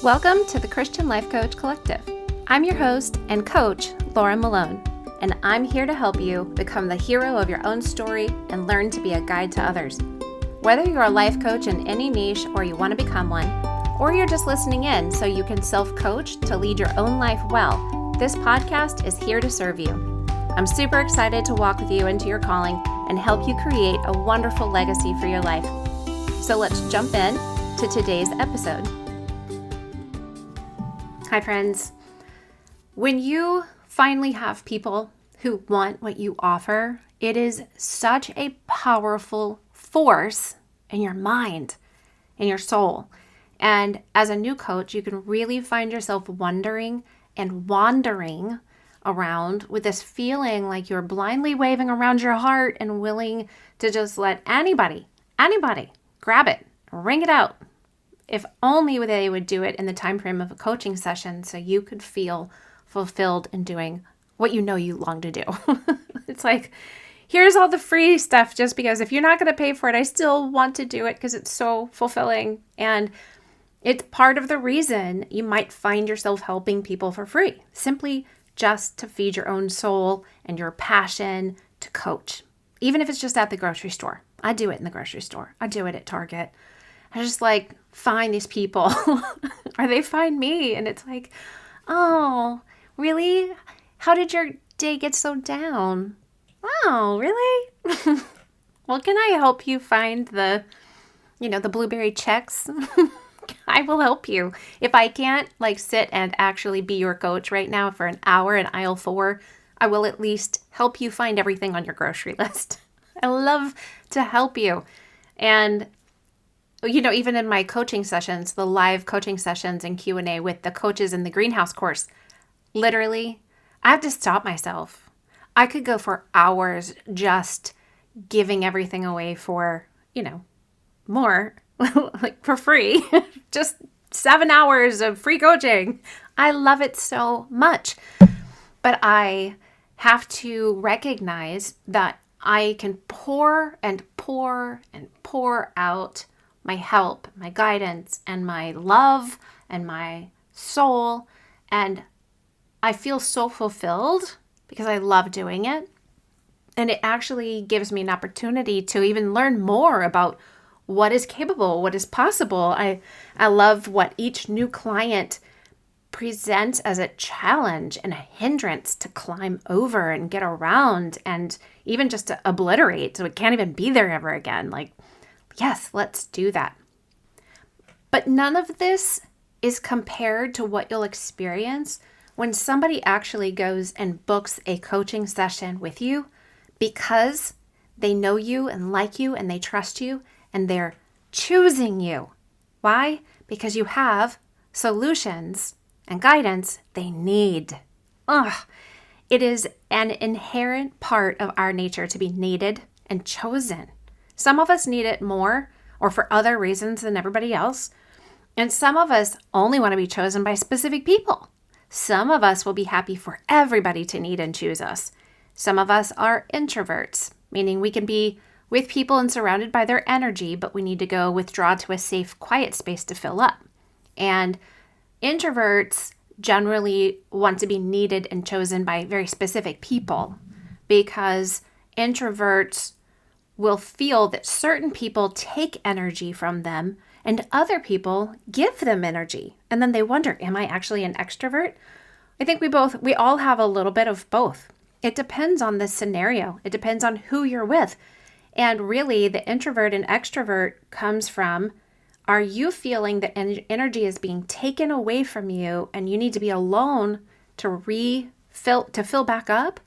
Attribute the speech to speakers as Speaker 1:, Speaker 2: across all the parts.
Speaker 1: Welcome to the Christian Life Coach Collective. I'm your host and coach, Laura Malone, and I'm here to help you become the hero of your own story and learn to be a guide to others. Whether you're a life coach in any niche or you want to become one, or you're just listening in so you can self-coach to lead your own life well, this podcast is here to serve you. I'm super excited to walk with you into your calling and help you create a wonderful legacy for your life. So let's jump in to today's episode. Hi friends. When you finally have people who want what you offer, it is such a powerful force in your mind, in your soul. And as a new coach, you can really find yourself wondering and wandering around with this feeling like you're blindly waving around your heart and willing to just let anybody grab it, wring it out. If only they would do it in the time frame of a coaching session so you could feel fulfilled in doing what you know you long to do. It's like, here's all the free stuff just because if you're not going to pay for it, I still want to do it because it's so fulfilling. And it's part of the reason you might find yourself helping people for free, simply just to feed your own soul and your passion to coach. Even if it's just at the grocery store. I do it in the grocery store. I do it at Target. I just find these people or they find me and it's like, oh, really? How did your day get so down? Oh, really? Well, can I help you find the blueberry checks? I will help you. If I can't sit and actually be your coach right now for an hour in aisle 4, I will at least help you find everything on your grocery list. I love to help you. And even in my coaching sessions, the live coaching sessions and Q&A with the coaches in the greenhouse course, literally, I have to stop myself. I could go for hours just giving everything away for, more, for free. Just 7 hours of free coaching. I love it so much. But I have to recognize that I can pour and pour and pour out my help, my guidance, and my love, and my soul. And I feel so fulfilled because I love doing it. And it actually gives me an opportunity to even learn more about what is capable, what is possible. I love what each new client presents as a challenge and a hindrance to climb over and get around and even just to obliterate so it can't even be there ever again. Yes, let's do that. But none of this is compared to what you'll experience when somebody actually goes and books a coaching session with you because they know you and like you and they trust you and they're choosing you. Why? Because you have solutions and guidance they need. It is an inherent part of our nature to be needed and chosen. Some of us need it more or for other reasons than everybody else. And some of us only want to be chosen by specific people. Some of us will be happy for everybody to need and choose us. Some of us are introverts, meaning we can be with people and surrounded by their energy, but we need to go withdraw to a safe, quiet space to fill up. And introverts generally want to be needed and chosen by very specific people because introverts will feel that certain people take energy from them and other people give them energy. And then they wonder, am I actually an extrovert? I think we all have a little bit of both. It depends on the scenario. It depends on who you're with. And really the introvert and extrovert comes from, are you feeling that energy is being taken away from you and you need to be alone to fill back up?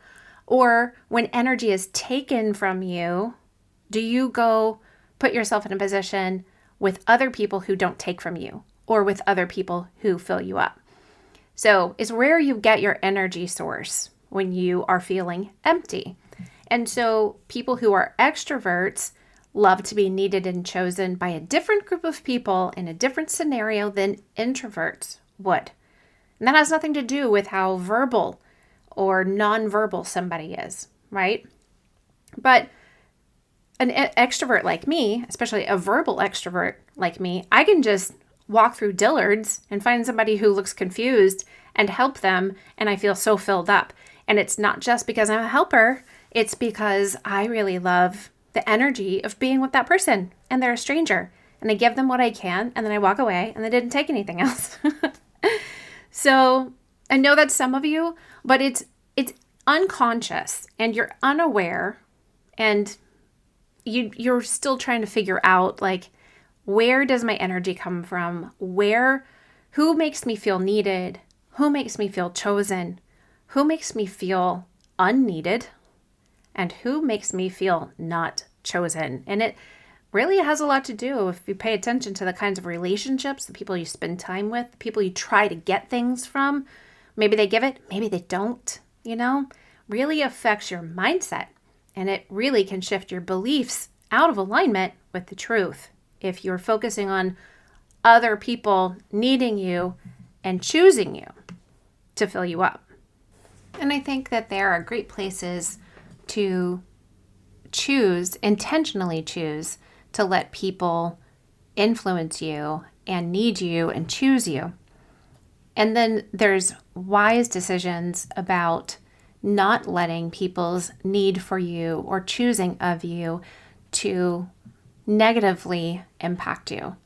Speaker 1: Or when energy is taken from you, do you go put yourself in a position with other people who don't take from you or with other people who fill you up? So it's where you get your energy source when you are feeling empty. And so people who are extroverts love to be needed and chosen by a different group of people in a different scenario than introverts would. And that has nothing to do with how verbal or nonverbal somebody is, right? But an extrovert like me, especially a verbal extrovert like me, I can just walk through Dillard's and find somebody who looks confused and help them, and I feel so filled up. And it's not just because I'm a helper, it's because I really love the energy of being with that person, and they're a stranger, and I give them what I can, and then I walk away, and they didn't take anything else. So I know that's some of you, but it's unconscious, and you're unaware, and you're still trying to figure out, like, where does my energy come from? Who makes me feel needed? Who makes me feel chosen? Who makes me feel unneeded? And who makes me feel not chosen? And it really has a lot to do, if you pay attention to the kinds of relationships, the people you spend time with, the people you try to get things from. Maybe they give it, maybe they don't, really affects your mindset. And it really can shift your beliefs out of alignment with the truth if you're focusing on other people needing you and choosing you to fill you up. And I think that there are great places to intentionally choose to let people influence you and need you and choose you. And then there's wise decisions about not letting people's need for you or choosing of you to negatively impact you.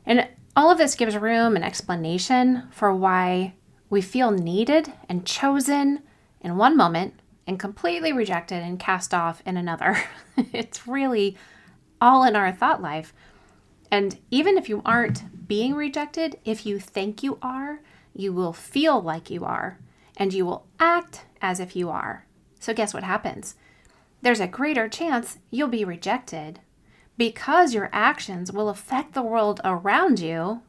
Speaker 1: And all of this gives room and explanation for why we feel needed and chosen in one moment and completely rejected and cast off in another. It's really all in our thought life. And even if you aren't being rejected, if you think you are, you will feel like you are, and you will act as if you are. So guess what happens? There's a greater chance you'll be rejected because your actions will affect the world around you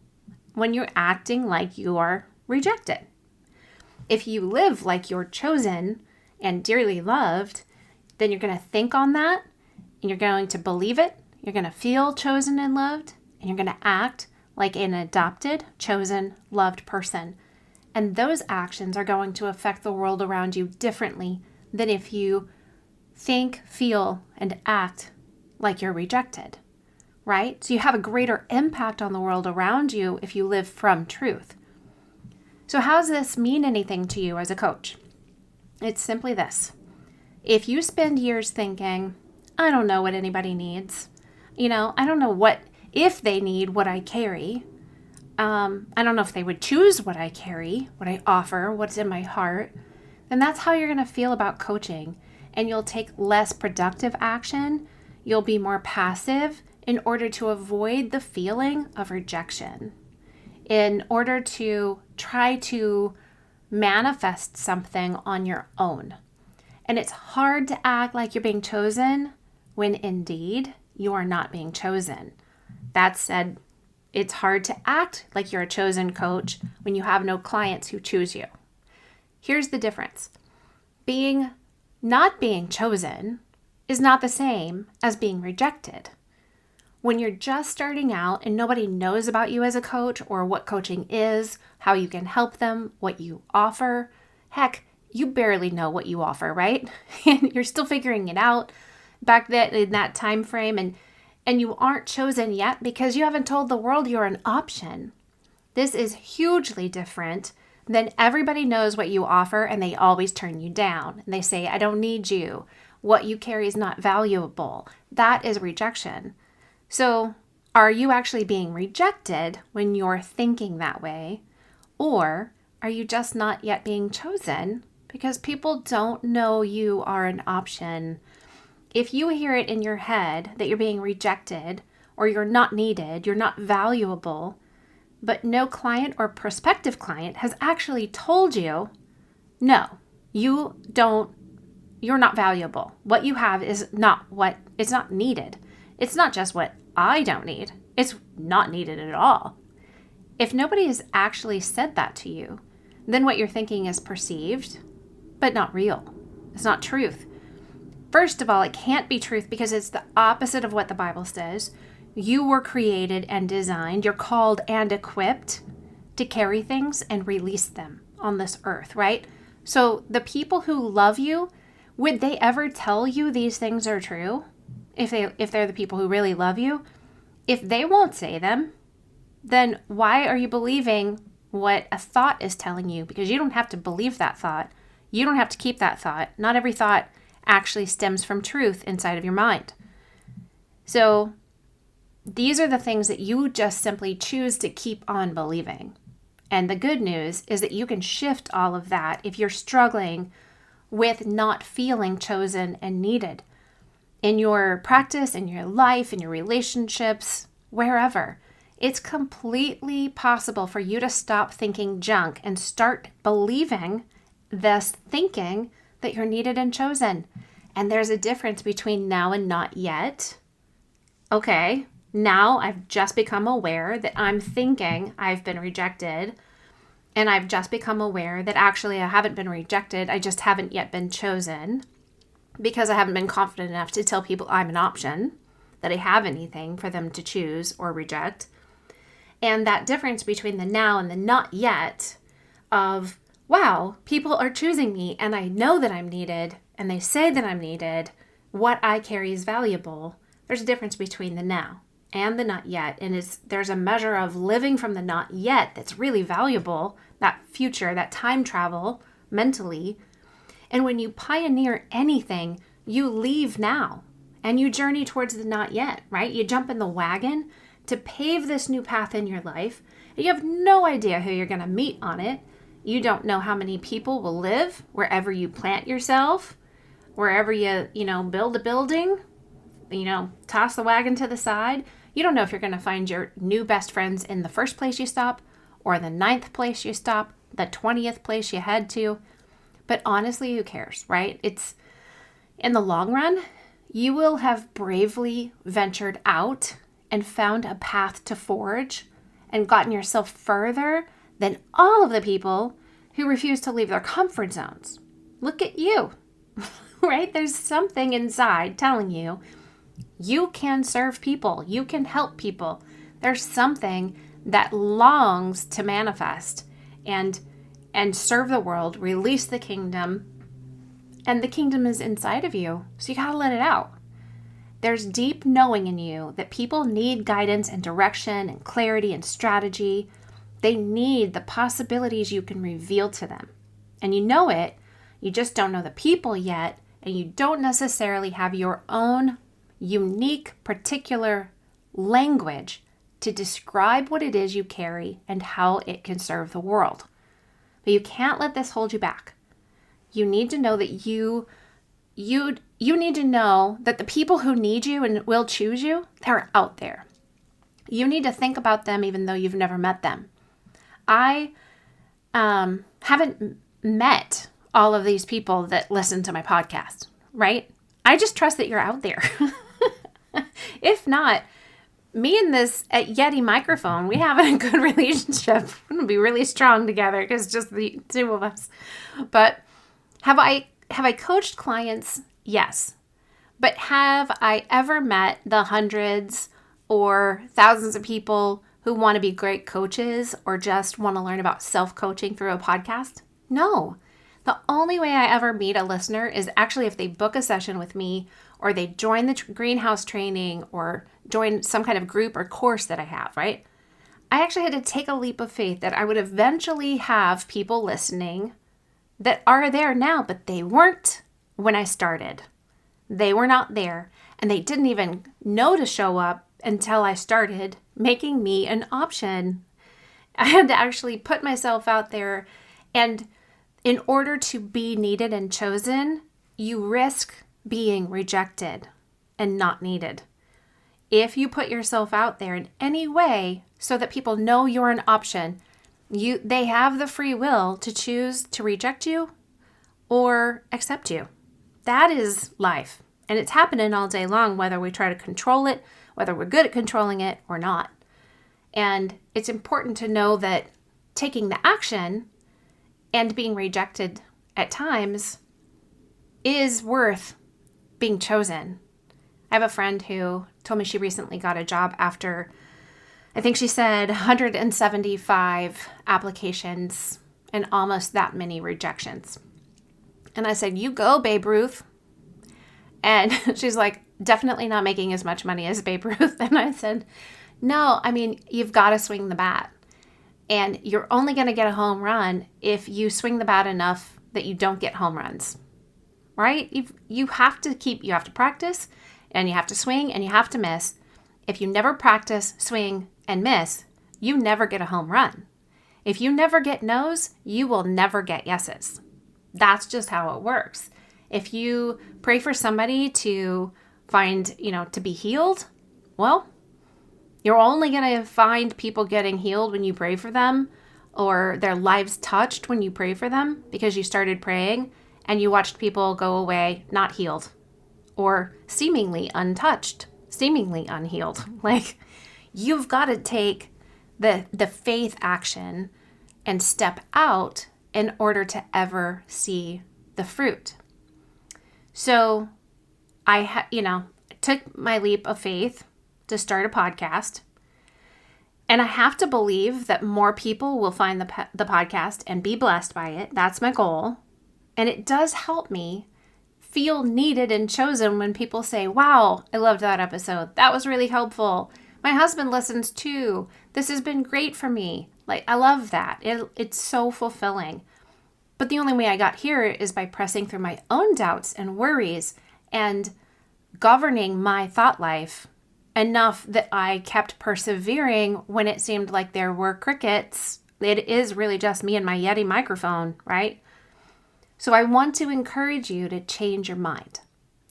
Speaker 1: when you're acting like you are rejected. If you live like you're chosen and dearly loved, then you're going to think on that, and you're going to believe it. You're going to feel chosen and loved, and you're going to act like an adopted, chosen, loved person. And those actions are going to affect the world around you differently than if you think, feel, and act like you're rejected, right? So you have a greater impact on the world around you if you live from truth. So how does this mean anything to you as a coach? It's simply this. If you spend years thinking, I don't know what anybody needs, I don't know if they need what I carry. I don't know if they would choose what I carry, what I offer, what's in my heart, then that's how you're going to feel about coaching. And you'll take less productive action. You'll be more passive in order to avoid the feeling of rejection, in order to try to manifest something on your own. And it's hard to act like you're being chosen when indeed you are not being chosen. That said, it's hard to act like you're a chosen coach when you have no clients who choose you. Here's the difference. Not being chosen is not the same as being rejected. When you're just starting out and nobody knows about you as a coach or what coaching is, how you can help them, what you offer, heck, you barely know what you offer, right? And you're still figuring it out back then in that time frame, and you aren't chosen yet because you haven't told the world you're an option. This is hugely different than everybody knows what you offer and they always turn you down. And they say, I don't need you. What you carry is not valuable. That is rejection. So are you actually being rejected when you're thinking that way? Or are you just not yet being chosen because people don't know you are an option? If you hear it in your head that you're being rejected or you're not needed, you're not valuable, but no client or prospective client has actually told you, no, you're not valuable. What you have is it's not needed. It's not just what I don't need. It's not needed at all. If nobody has actually said that to you, then what you're thinking is perceived, but not real. It's not truth. First of all, it can't be truth because it's the opposite of what the Bible says. You were created and designed. You're called and equipped to carry things and release them on this earth, right? So the people who love you, would they ever tell you these things are true? If they're the people who really love you? If they won't say them, then why are you believing what a thought is telling you? Because you don't have to believe that thought. You don't have to keep that thought. Not every thought actually stems from truth inside of your mind. So these are the things that you just simply choose to keep on believing. And the good news is that you can shift all of that if you're struggling with not feeling chosen and needed in your practice, in your life, in your relationships, wherever. It's completely possible for you to stop thinking junk and start believing this thinking that you're needed and chosen. And there's a difference between now and not yet. Okay, now I've just become aware that I'm thinking I've been rejected, and I've just become aware that actually I haven't been rejected, I just haven't yet been chosen because I haven't been confident enough to tell people I'm an option, that I have anything for them to choose or reject. And that difference between the now and the not yet of, wow, people are choosing me and I know that I'm needed and they say that I'm needed, what I carry is valuable. There's a difference between the now and the not yet. And there's a measure of living from the not yet that's really valuable, that future, that time travel mentally. And when you pioneer anything, you leave now and you journey towards the not yet, right? You jump in the wagon to pave this new path in your life. You have no idea who you're going to meet on it. You don't know how many people will live wherever you plant yourself, wherever you build a building, toss the wagon to the side. You don't know if you're going to find your new best friends in the first place you stop, or the 9th place you stop, the 20th place you head to. But honestly, who cares, right? It's in the long run, you will have bravely ventured out and found a path to forge and gotten yourself further than all of the people who refuse to leave their comfort zones. Look at you, right? There's something inside telling you you can serve people. You can help people. There's something that longs to manifest and serve the world, release the kingdom, and the kingdom is inside of you. So you got to let it out. There's deep knowing in you that people need guidance and direction and clarity and strategy. They need the possibilities you can reveal to them. And you know it, you just don't know the people yet, and you don't necessarily have your own unique, particular language to describe what it is you carry and how it can serve the world. But you can't let this hold you back. You need to know that you need to know that the people who need you and will choose you, they're out there. You need to think about them even though you've never met them. I haven't met all of these people that listen to my podcast, right? I just trust that you're out there. If not, me and this at Yeti microphone, we have a good relationship. We're going to be really strong together because just the two of us. But have I coached clients? Yes. But have I ever met the hundreds or thousands of people who want to be great coaches or just want to learn about self-coaching through a podcast? No. The only way I ever meet a listener is actually if they book a session with me or they join the greenhouse training or join some kind of group or course that I have, right? I actually had to take a leap of faith that I would eventually have people listening that are there now, but they weren't when I started. They were not there, and they didn't even know to show up until I started making me an option. I had to actually put myself out there, and in order to be needed and chosen, you risk being rejected and not needed. If you put yourself out there in any way so that people know you're an option, they have the free will to choose to reject you or accept you. That is life. And it's happening all day long, whether we try to control it, whether we're good at controlling it or not. And it's important to know that taking the action and being rejected at times is worth being chosen. I have a friend who told me she recently got a job after, I think she said 175 applications and almost that many rejections. And I said, you go, Babe Ruth. And she's like, definitely not making as much money as Babe Ruth. And I said, No, I mean, you've got to swing the bat. And you're only going to get a home run if you swing the bat enough that you don't get home runs, right? You have to practice, and you have to swing, and you have to miss. If you never practice, swing, and miss, you never get a home run. If you never get no's, you will never get yeses. That's just how it works. If you pray for somebody to find, to be healed, well, you're only going to find people getting healed when you pray for them, or their lives touched when you pray for them because you started praying and you watched people go away not healed or seemingly untouched, seemingly unhealed. Like, you've got to take the faith action and step out in order to ever see the fruit. So I took my leap of faith to start a podcast. And I have to believe that more people will find the podcast and be blessed by it. That's my goal. And it does help me feel needed and chosen when people say, wow, I loved that episode. That was really helpful. My husband listens too. This has been great for me. Like, I love that. It's so fulfilling. But the only way I got here is by pressing through my own doubts and worries and governing my thought life enough that I kept persevering when it seemed like there were crickets. It is really just me and my Yeti microphone, right? So I want to encourage you to change your mind.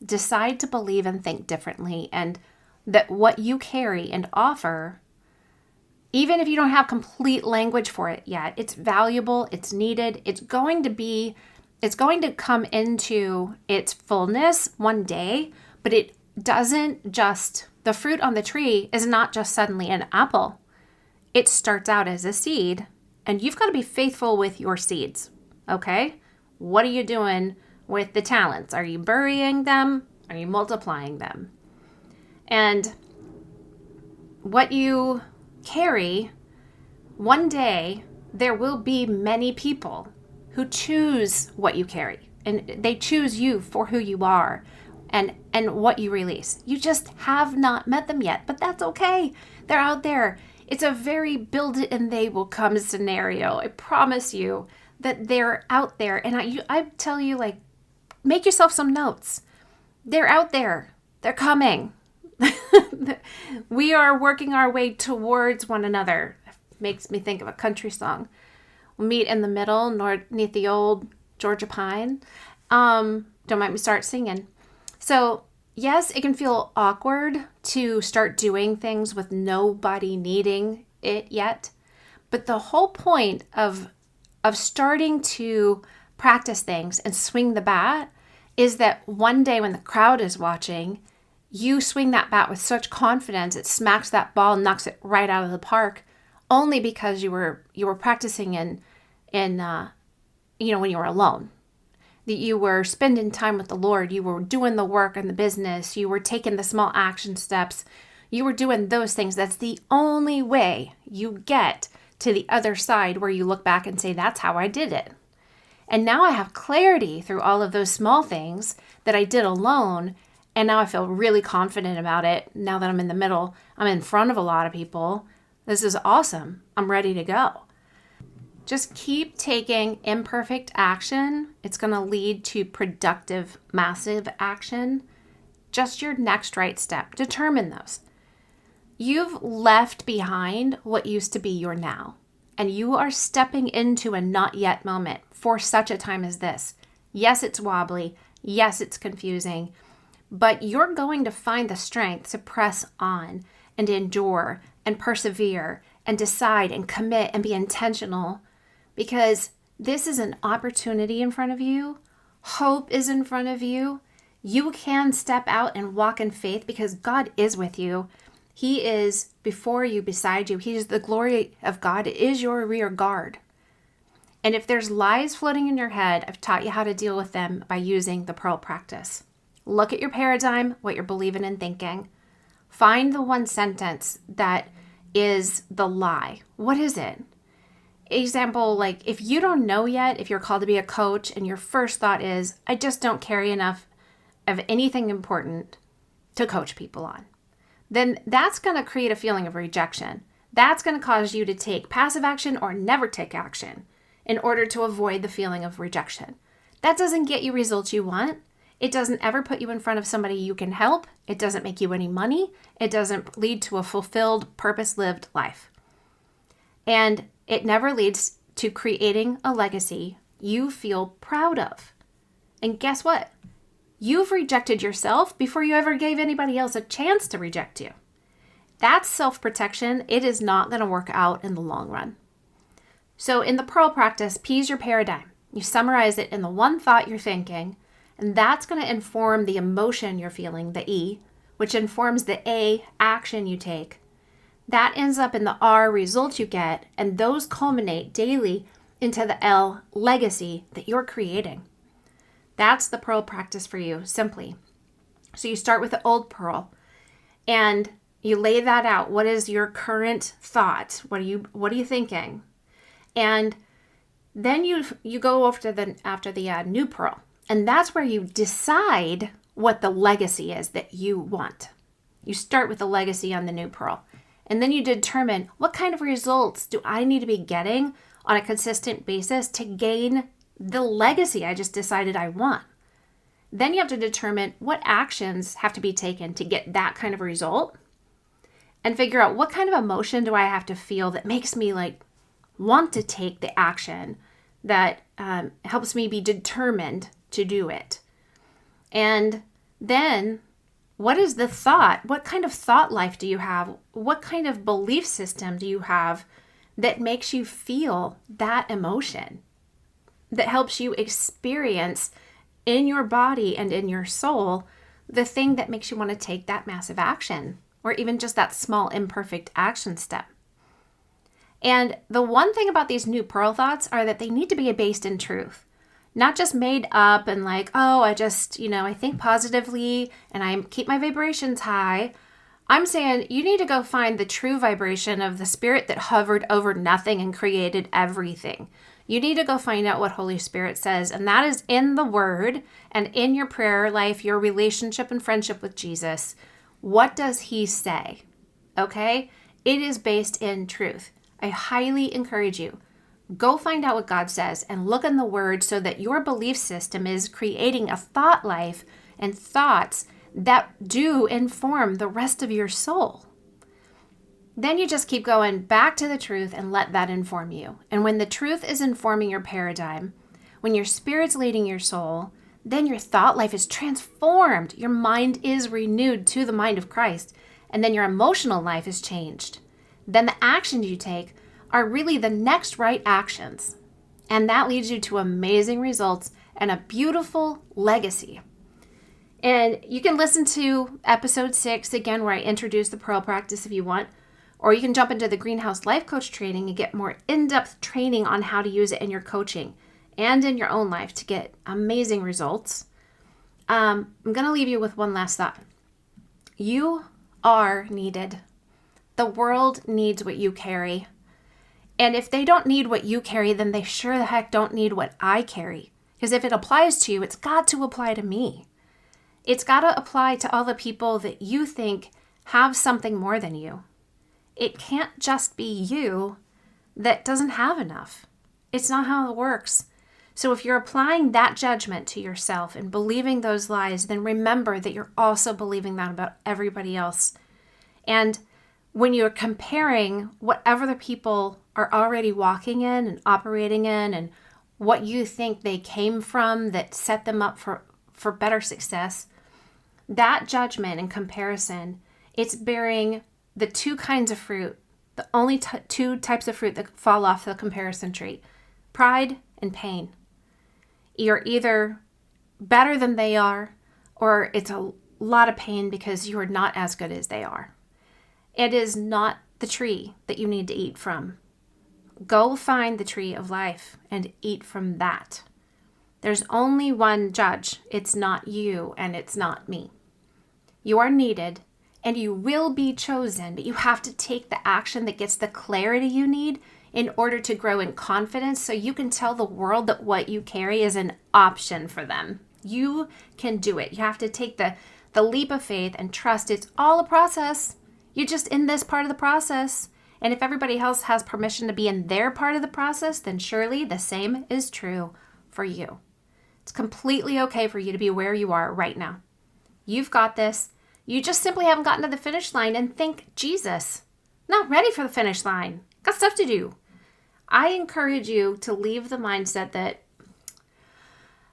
Speaker 1: Decide to believe and think differently, and that what you carry and offer, even if you don't have complete language for it yet, it's valuable, it's needed, it's going to come into its fullness one day, but it doesn't just, the fruit on the tree is not just suddenly an apple. It starts out as a seed, and you've got to be faithful with your seeds, okay? What are you doing with the talents? Are you burying them? Are you multiplying them? And what you carry, one day there will be many people who choose what you carry, and they choose you for who you are and what you release. You just have not met them yet, but that's okay. They're out there. It's a very build it and they will come scenario. I promise you that they're out there. And I tell you, like, make yourself some notes. They're out there. They're coming. We are working our way towards one another. It makes me think of a country song. We'll meet in the middle, neath the old Georgia pine. Don't make me start singing. So yes, it can feel awkward to start doing things with nobody needing it yet. But the whole point of starting to practice things and swing the bat is that one day when the crowd is watching, you swing that bat with such confidence, it smacks that ball and knocks it right out of the park, only because you were practicing in when you were alone. That you were spending time with the Lord, you were doing the work in the business, you were taking the small action steps, you were doing those things. That's the only way you get to the other side where you look back and say, that's how I did it. And now I have clarity through all of those small things that I did alone, and now I feel really confident about it. Now that I'm in the middle, I'm in front of a lot of people. This is awesome. I'm ready to go. Just keep taking imperfect action. It's going to lead to productive, massive action. Just your next right step. Determine those. You've left behind what used to be your now, and you are stepping into a not yet moment for such a time as this. Yes, it's wobbly. Yes, it's confusing, but you're going to find the strength to press on and endure and persevere and decide and commit and be intentional, because this is an opportunity in front of you. Hope is in front of you. You can step out and walk in faith because God is with you. He is before you, beside you. He is the glory of God. It is your rear guard. And if there's lies floating in your head, I've taught you how to deal with them by using the Pearl practice. Look at your paradigm, what you're believing and thinking. Find the one sentence that is the lie. What is it? Example, like if you don't know yet, if you're called to be a coach and your first thought is, I just don't carry enough of anything important to coach people on. then that's going to create a feeling of rejection. That's going to cause you to take passive action or never take action in order to avoid the feeling of rejection. That doesn't get you results you want. It doesn't ever put you in front of somebody you can help. It doesn't make you any money. It doesn't lead to a fulfilled, purpose-lived life. And it never leads to creating a legacy you feel proud of. And guess what? You've rejected yourself before you ever gave anybody else a chance to reject you. That's self-protection. It is not going to work out in the long run. So in the Pearl practice, P is your paradigm. You summarize it in the one thought you're thinking, and that's going to inform the emotion you're feeling, the E, which informs the A, action you take. That ends up in the R, results you get, and those culminate daily into the L, legacy that you're creating. That's the Pearl practice for you, simply. So you start with the old Pearl, and you lay that out. What is your current thought? What are you thinking? And then you go after the new Pearl, and that's where you decide what the legacy is that you want. You start with the legacy on the new Pearl, and then you determine what kind of results do I need to be getting on a consistent basis to gain the legacy I just decided I want. Then you have to determine what actions have to be taken to get that kind of result, and figure out what kind of emotion do I have to feel that makes me want to take the action that helps me be determined to do it. And then what is the thought? What kind of thought life do you have? What kind of belief system do you have that makes you feel that emotion, that helps you experience in your body and in your soul the thing that makes you want to take that massive action, or even just that small imperfect action step? And the one thing about these new Pearl thoughts are that they need to be based in truth, not just made up and I just, I think positively and I keep my vibrations high. I'm saying you need to go find the true vibration of the spirit that hovered over nothing and created everything. You need to go find out what Holy Spirit says, and that is in the Word and in your prayer life, your relationship and friendship with Jesus. What does He say? Okay? It is based in truth. I highly encourage you, go find out what God says and look in the Word so that your belief system is creating a thought life and thoughts that do inform the rest of your soul. Then you just keep going back to the truth and let that inform you. And when the truth is informing your paradigm, when your spirit's leading your soul, then your thought life is transformed. Your mind is renewed to the mind of Christ. And then your emotional life is changed. Then the actions you take are really the next right actions. And that leads you to amazing results and a beautiful legacy. And you can listen to episode 6 again, where I introduce the Pearl practice if you want. Or you can jump into the Greenhouse Life Coach training and get more in-depth training on how to use it in your coaching and in your own life to get amazing results. I'm going to leave you with one last thought. You are needed. The world needs what you carry. And if they don't need what you carry, then they sure the heck don't need what I carry. Because if it applies to you, it's got to apply to me. It's got to apply to all the people that you think have something more than you. It can't just be you that doesn't have enough. It's not how it works. So if you're applying that judgment to yourself and believing those lies, then remember that you're also believing that about everybody else. And when you're comparing what other people are already walking in and operating in and what you think they came from that set them up for better success, that judgment and comparison, it's bearing the two kinds of fruit, the only two types of fruit that fall off the comparison tree, pride and pain. You're either better than they are, or it's a lot of pain because you are not as good as they are. It is not the tree that you need to eat from. Go find the tree of life and eat from that. There's only one judge. It's not you and it's not me. You are needed and you will be chosen, but you have to take the action that gets the clarity you need in order to grow in confidence so you can tell the world that what you carry is an option for them. You can do it. You have to take the leap of faith and trust it's all a process. You're just in this part of the process. And if everybody else has permission to be in their part of the process, then surely the same is true for you. It's completely okay for you to be where you are right now. You've got this. You just simply haven't gotten to the finish line, and thank Jesus. Not ready for the finish line. Got stuff to do. I encourage you to leave the mindset that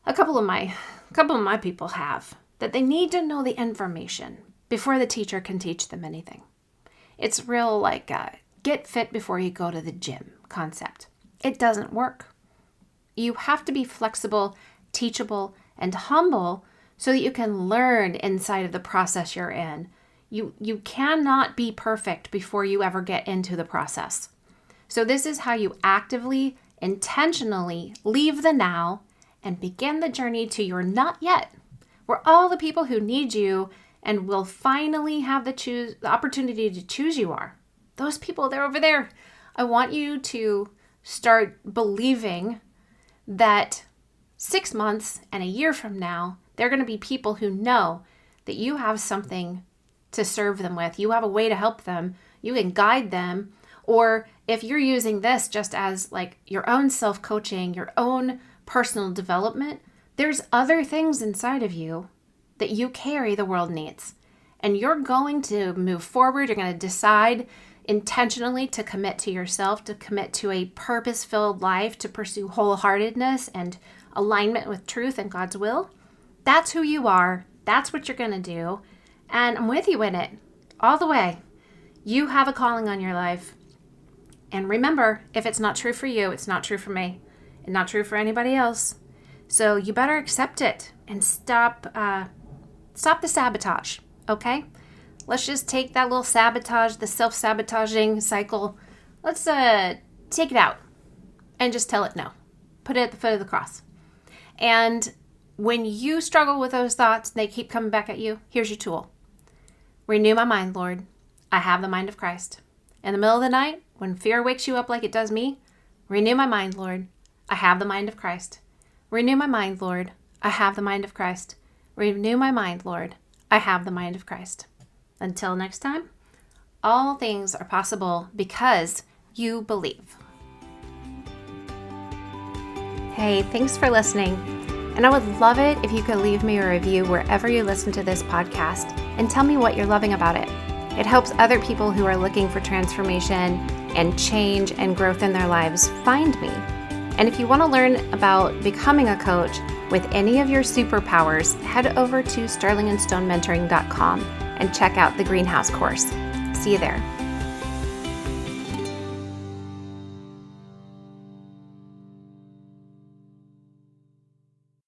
Speaker 1: a couple of my people have, that they need to know the information before the teacher can teach them anything. It's real like get fit before you go to the gym concept. It doesn't work. You have to be flexible, teachable, and humble so that you can learn inside of the process you're in. You cannot be perfect before you ever get into the process. So this is how you actively, intentionally leave the now and begin the journey to your not yet, where all the people who need you and will finally have the opportunity to choose you are. Those people, they're over there. I want you to start believing that 6 months and a year from now, they're going to be people who know that you have something to serve them with. You have a way to help them. You can guide them. Or if you're using this just as like your own self-coaching, your own personal development, there's other things inside of you that you carry the world needs. And you're going to move forward. You're going to decide intentionally to commit to yourself, to commit to a purpose-filled life, to pursue wholeheartedness and alignment with truth and God's will. That's who you are. That's what you're going to do. And I'm with you in it all the way. You have a calling on your life. And remember, if it's not true for you, it's not true for me, and not true for anybody else. So you better accept it and stop the sabotage, okay? Let's just take that little sabotage, the self-sabotaging cycle. Let's take it out and just tell it no. Put it at the foot of the cross. And when you struggle with those thoughts, they keep coming back at you, here's your tool. Renew my mind, Lord. I have the mind of Christ. In the middle of the night, when fear wakes you up like it does me, renew my mind, Lord. I have the mind of Christ. Renew my mind, Lord. I have the mind of Christ. Renew my mind, Lord. I have the mind of Christ. Until next time, all things are possible because you believe. Hey, thanks for listening. And I would love it if you could leave me a review wherever you listen to this podcast and tell me what you're loving about it. It helps other people who are looking for transformation and change and growth in their lives find me. And if you want to learn about becoming a coach with any of your superpowers, head over to sterlingandstonementoring.com and check out the Greenhouse course. See you there.